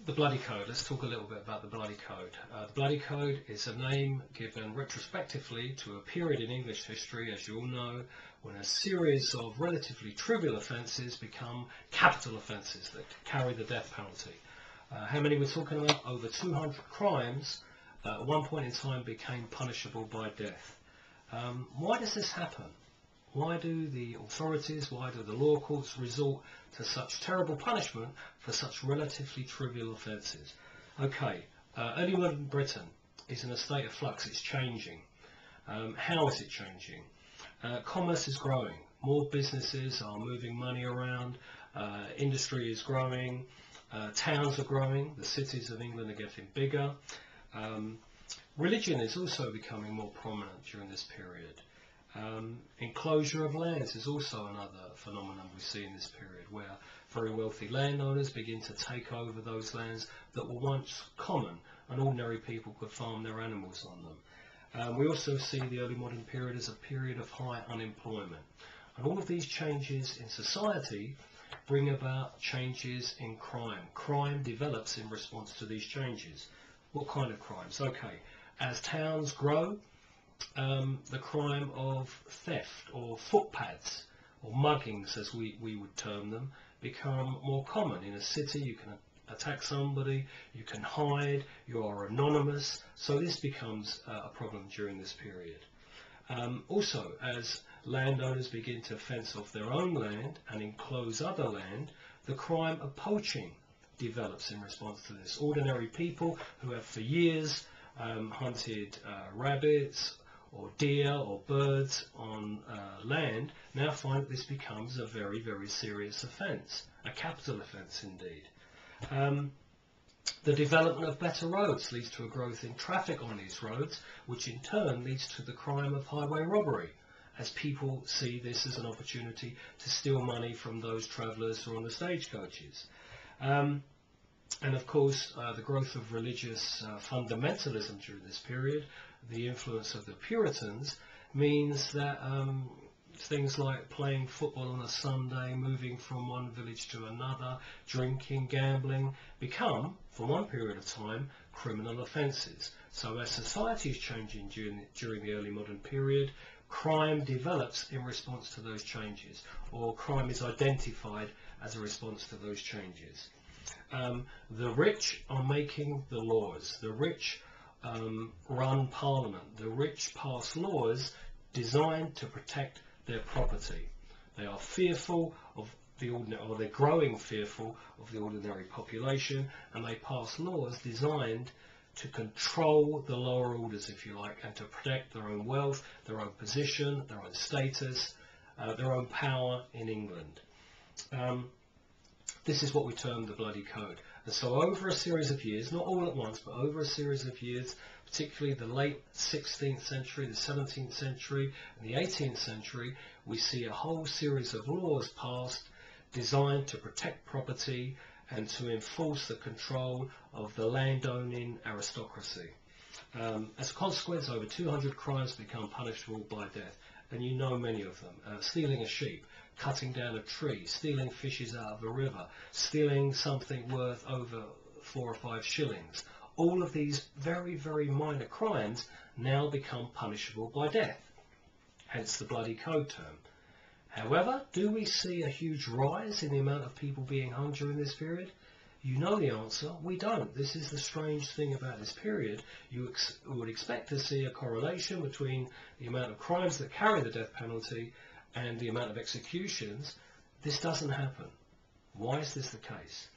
The Bloody Code. Let's talk a little bit about the Bloody Code. The Bloody Code is a name given retrospectively to a period in English history, as you all know, when a series of relatively trivial offences become capital offences that carry the death penalty. How many we're talking about? Over 200 crimes at one point in time became punishable by death. Why does this happen? Why do the authorities, why do the law courts resort to such terrible punishment for such relatively trivial offences? Okay, early modern Britain is in a state of flux, it's changing. How is it changing? Commerce is growing, more businesses are moving money around, industry is growing, towns are growing, the cities of England are getting bigger. Religion is also becoming more prominent during this period. Enclosure of lands is also another phenomenon we see in this period, where very wealthy landowners begin to take over those lands that were once common and ordinary people could farm their animals on them. We also see the early modern period as a period of high unemployment, and all of these changes in society bring about changes in crime. Crime develops in response to these changes. What kind of crimes? Okay, as towns grow, the crime of theft or footpads or muggings, as we would term them, become more common. In a city you can attack somebody, you can hide, you are anonymous, so this becomes a problem during this period. Also, as landowners begin to fence off their own land and enclose other land, the crime of poaching develops in response to this. Ordinary people who have for years hunted rabbits or deer or birds on land now find that this becomes a very, very serious offence, a capital offence indeed. The development of better roads leads to a growth in traffic on these roads, which in turn leads to the crime of highway robbery, as people see this as an opportunity to steal money from those travellers who are on the stagecoaches. And of course, the growth of religious fundamentalism during this period, the influence of the Puritans, means that things like playing football on a Sunday, moving from one village to another, drinking, gambling, become, for one period of time, criminal offences. So as society is changing during the early modern period, crime develops in response to those changes, or crime is identified as a response to those changes. The rich are making the laws. The rich run parliament. The rich pass laws designed to protect their property. They are fearful of the ordinary, or they're growing fearful of the ordinary population, and they pass laws designed to control the lower orders, if you like, and to protect their own wealth, their own position, their own status, their own power in England. This is what we term the Bloody Code. And so over a series of years, not all at once, but over a series of years, particularly the late 16th century, the 17th century, and the 18th century, we see a whole series of laws passed designed to protect property and to enforce the control of the landowning aristocracy. As a consequence, over 200 crimes become punishable by death, and you know many of them. Stealing a sheep, cutting down a tree, stealing fishes out of a river, stealing something worth over 4 or 5 shillings. All of these very, very minor crimes now become punishable by death, hence the Bloody Code term. However, do we see a huge rise in the amount of people being hung during this period? You know the answer, we don't. This is the strange thing about this period. You would expect to see a correlation between the amount of crimes that carry the death penalty and the amount of executions. This doesn't happen. Why is this the case?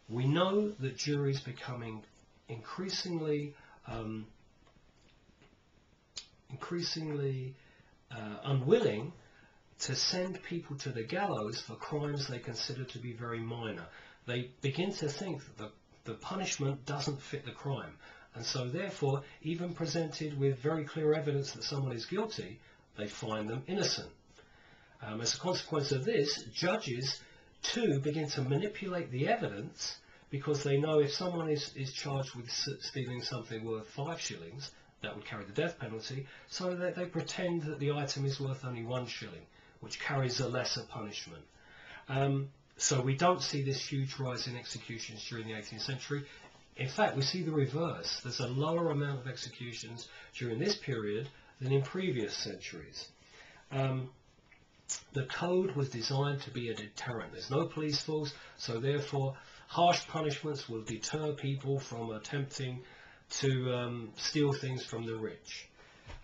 We know that juries becoming increasingly unwilling to send people to the gallows for crimes they consider to be very minor. They begin to think that the punishment doesn't fit the crime, and so therefore, even presented with very clear evidence that someone is guilty, they find them innocent. As a consequence of this, judges too begin to manipulate the evidence, because they know if someone is charged with stealing something worth 5 shillings, that would carry the death penalty, so that they pretend that the item is worth only 1 shilling, which carries a lesser punishment. So we don't see this huge rise in executions during the 18th century. In fact, we see the reverse. There's a lower amount of executions during this period than in previous centuries. The code was designed to be a deterrent. There's no police force, so therefore harsh punishments will deter people from attempting to steal things from the rich.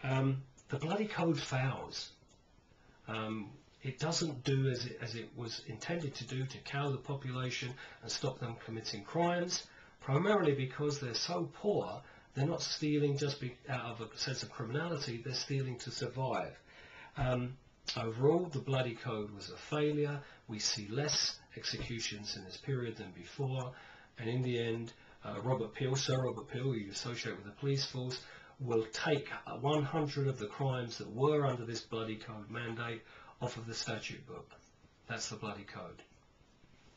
The bloody code fails. It doesn't do as it was intended to do, to cow the population and stop them committing crimes, primarily because they're so poor. They're not stealing just out of a sense of criminality, they're stealing to survive. Overall, the bloody code was a failure. We see less executions in this period than before, and in the end, Sir Robert Peel, who you associate with the police force, will take 100 of the crimes that were under this bloody code mandate off of the statute book. That's the bloody code.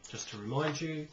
Just to remind you,